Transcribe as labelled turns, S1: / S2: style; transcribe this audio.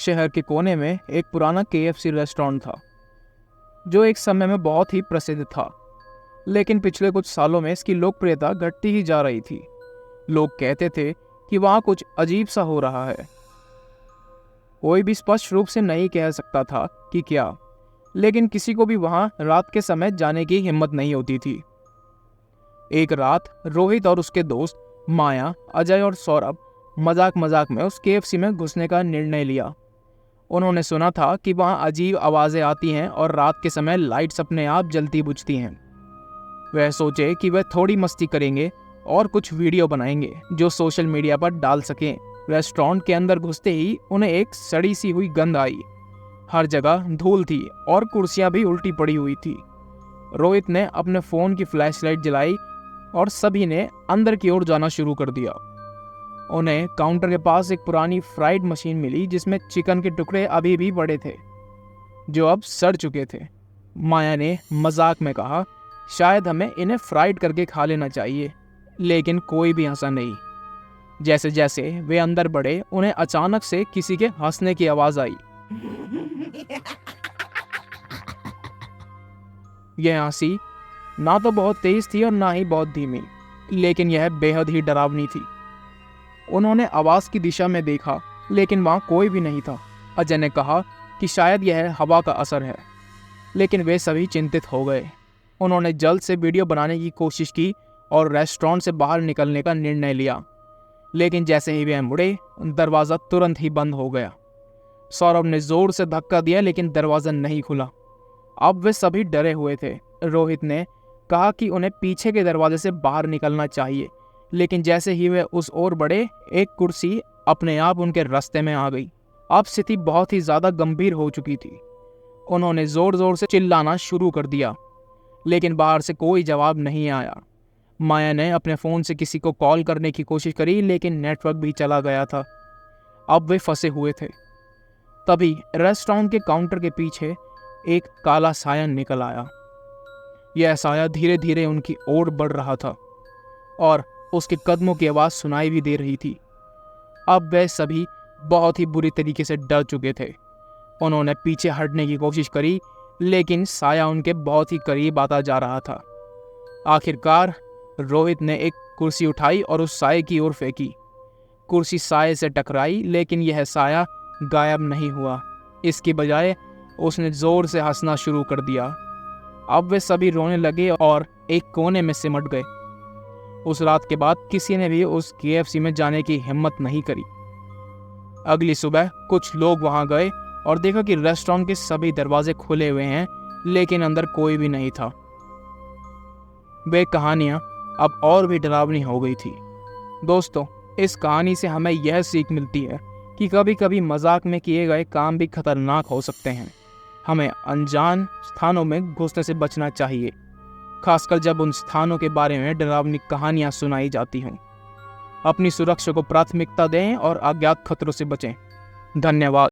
S1: शहर के कोने में एक पुराना KFC रेस्टोरेंट था जो एक समय में बहुत ही प्रसिद्ध था, लेकिन पिछले कुछ सालों में इसकी लोकप्रियता घटती ही जा रही थी। लोग कहते थे कि वहाँ कुछ अजीब सा हो रहा है। कोई भी स्पष्ट रूप से नहीं कह सकता था कि क्या, लेकिन किसी को भी वहाँ रात के समय जाने की हिम्मत नहीं होती थी। एक रात रोहित और उसके दोस्त माया, अजय और सौरभ मजाक मजाक में उस KFC में घुसने का निर्णय लिया। उन्होंने सुना था कि वहाँ अजीब आवाज़ें आती हैं और रात के समय लाइट्स अपने आप जलती बुझती हैं। वह सोचे कि वह थोड़ी मस्ती करेंगे और कुछ वीडियो बनाएंगे जो सोशल मीडिया पर डाल सकें। रेस्टोरेंट के अंदर घुसते ही उन्हें एक सड़ी सी हुई गंध आई। हर जगह धूल थी और कुर्सियां भी उल्टी पड़ी हुई थी। रोहित ने अपने फ़ोन की फ्लैशलाइट जलाई और सभी ने अंदर की ओर जाना शुरू कर दिया। उन्हें काउंटर के पास एक पुरानी फ्राइड मशीन मिली जिसमें चिकन के टुकड़े अभी भी बड़े थे जो अब सड़ चुके थे। माया ने मजाक में कहा, शायद हमें इन्हें फ्राइड करके खा लेना चाहिए, लेकिन कोई भी हंसा नहीं। जैसे जैसे वे अंदर बढ़े, उन्हें अचानक से किसी के हंसने की आवाज आई। यह हंसी ना तो बहुत तेज थी और ना ही बहुत धीमी, लेकिन यह बेहद ही डरावनी थी। उन्होंने आवाज की दिशा में देखा, लेकिन वहां कोई भी नहीं था। अजय ने कहा कि शायद यह हवा का असर है, लेकिन वे सभी चिंतित हो गए। उन्होंने जल्द से वीडियो बनाने की कोशिश की और रेस्टोरेंट से बाहर निकलने का निर्णय लिया, लेकिन जैसे ही वे मुड़े, दरवाज़ा तुरंत ही बंद हो गया। सौरभ ने जोर से धक्का दिया, लेकिन दरवाज़ा नहीं खुला। अब वे सभी डरे हुए थे। रोहित ने कहा कि उन्हें पीछे के दरवाजे से बाहर निकलना चाहिए, लेकिन जैसे ही वे उस ओर बढ़े, एक कुर्सी अपने आप उनके रास्ते में आ गई। अब स्थिति बहुत ही ज़्यादा गंभीर हो चुकी थी। उन्होंने ज़ोर ज़ोर से चिल्लाना शुरू कर दिया, लेकिन बाहर से कोई जवाब नहीं आया। माया ने अपने फ़ोन से किसी को कॉल करने की कोशिश करी, लेकिन नेटवर्क भी चला गया था। अब वे फंसे हुए थे। तभी रेस्टोरेंट के काउंटर के पीछे एक काला साया निकल आया। यह साया धीरे धीरे उनकी ओर बढ़ रहा था और उसके कदमों की आवाज़ सुनाई भी दे रही थी। अब वे सभी बहुत ही बुरी तरीके से डर चुके थे। उन्होंने पीछे हटने की कोशिश करी, लेकिन साया उनके बहुत ही करीब आता जा रहा था। आखिरकार रोहित ने एक कुर्सी उठाई और उस साये की ओर फेंकी। कुर्सी साये से टकराई, लेकिन यह साया गायब नहीं हुआ। इसकी बजाय उसने जोर से हंसना शुरू कर दिया। अब वे सभी रोने लगे और एक कोने में सिमट गए। उस रात के बाद किसी ने भी उस KFC में जाने की हिम्मत नहीं करी। अगली सुबह कुछ लोग वहां गए और देखा कि रेस्टोरेंट के सभी दरवाजे खुले हुए हैं, लेकिन अंदर कोई भी नहीं था। वे कहानियां अब और भी डरावनी हो गई थी। दोस्तों, इस कहानी से हमें यह सीख मिलती है कि कभी कभी मजाक में किए गए काम भी खतरनाक हो सकते हैं। हमें अनजान स्थानों में घुसने से बचना चाहिए, खासकर जब उन स्थानों के बारे में डरावनी कहानियां सुनाई जाती हों। अपनी सुरक्षा को प्राथमिकता दें और अज्ञात खतरों से बचें। धन्यवाद।